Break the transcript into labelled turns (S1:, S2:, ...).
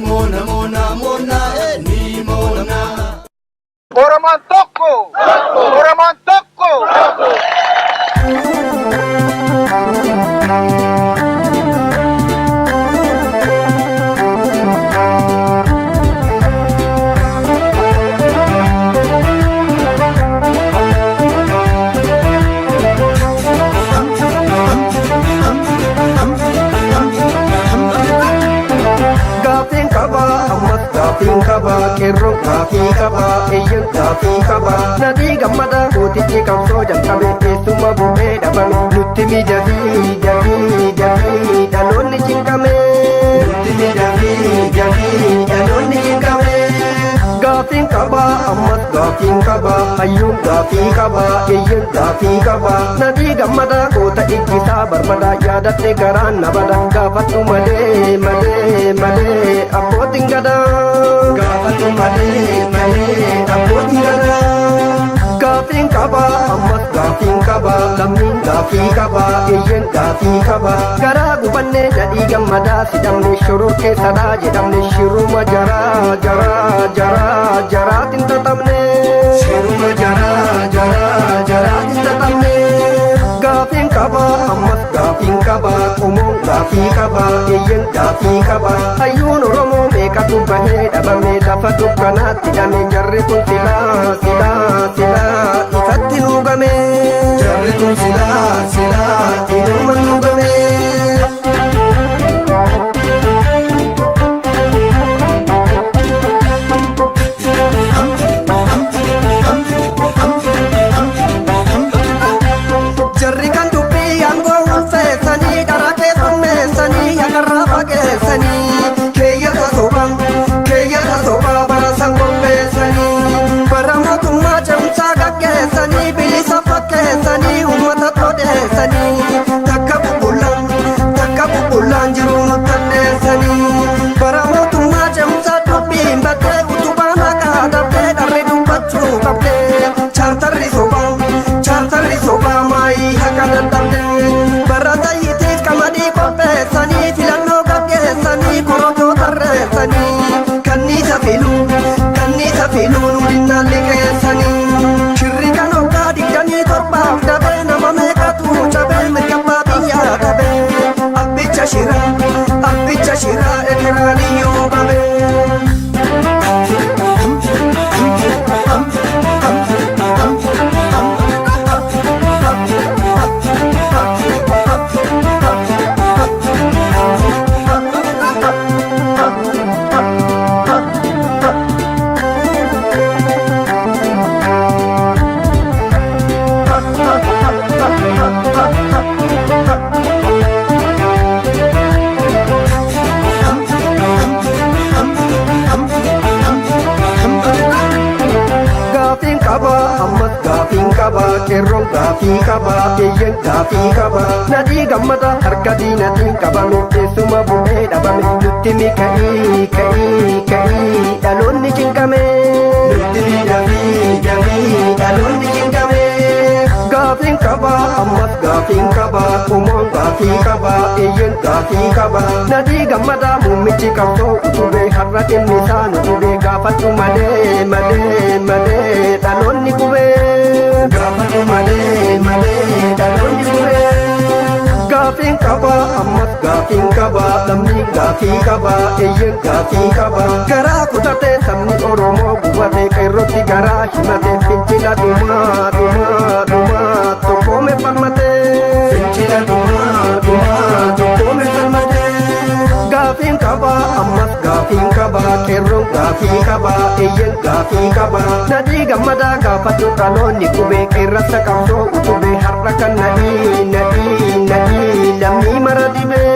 S1: mona mona mona ni mona.
S2: Oromoon tokko! Oromoon tokko!
S3: Gaaffiin qaba qeerroon gaaffii qaba eeyyan gaaffii qaba nadii gammada kootichi qabsoo jalqabe keessuma bu'ee dhabame nutti miidhagii dafii dhaloonni cinqame nutti miidhagii dhaloonni cinqame gaaffiin qaba ammas gaaffiin qaba hayyuun gaaffii qaba eeyyan gaaffii qaba nadii gammada koota ijjisaa barbada yaadatte garaan nabada gaafadhu malee abbootiin gadaa gaafatu malee abbootiin gadaa gaaffiin qaba ammas gaaffiin qaba lammiin gaaffii qaba eeyyan gaaffii qaba garaa gubannee nadhii gammadaa sidhamne shoror keessadhaa jedhamne shiruma jaraatiin xaxamne shiruma jaraatiin xaxamne gaaffiin qaba ammas gaaffiin qaba qomoon gaaffii qaba eeyyan gaaffii qaba hayyuun oromoo meeqatu bahee dhabame lafa dukkanaatti hidhame jarri kun silaa ifatti nuugame jarri kun silaa inuma nuugame. Jarri kan dubbii aangoo ulfeessanii karaa keessummeessanii yakarraa fageessanii keeyyata sobaa bara san qopheessanii bara mootummaa cimsaa gaggeessanii bilisa fakkeessanii uummata todeessanii takka bubbullaan jiruu nuttadheessanii bara mootummaa cimsaa dubbiin battee utubaan haqaa dhabdee dharri dubbachuu qabdee chaartarri sobaa maayii haqa dadhabdee bara tayyitiif qamadii qopheessanii filannoo gaggeessanii korojoo tarreessanii kanniisa filuu nudinnaan liqeessanii shirri kan hoggaa digdanii torbaaf dabee nama meeqatu cabee mirgabbaa biyyaa dhabee abbicha shiraa ekeraanii yoo qabee. Qeerroon gaaffii qaba eeyyan gaaffii qaba nadii gammada harka diinatiin qabame keessuma bu'ee dhabame nutti ka'ii dhaloonni cinqame nutti miidhagii dhaloonni cinqame gaaffiin qaba ammas gaaffiin qaba qomoon gaaffii qaba eeyyan gaaffii qaba nadii gammada muummichi qabsoo utubee har'a dhimmisaa nutubee gaafadhu malee dhaloonni qubee gaafadhu malee dhaloonni qubee gaaffiin qaba ammas gaaffiin qaba lammiin gaaffii qaba eeyyan gaaffii qaba garaa kutatee sabni oromoo gubatee qeerrotti garaa himatee fincila dhumaa tokkoome falmatee fincila dhumaa tokkoome falmatee gaaffiin qaba ammas gaaffiin qaba qeerroon gaaffii qaba eeyyan gaaffii qaba nadii gammadaa gaafadhu dhaloonni qubee qeerrasa qabsoo utubee har'a kan nadii lammii mara dibee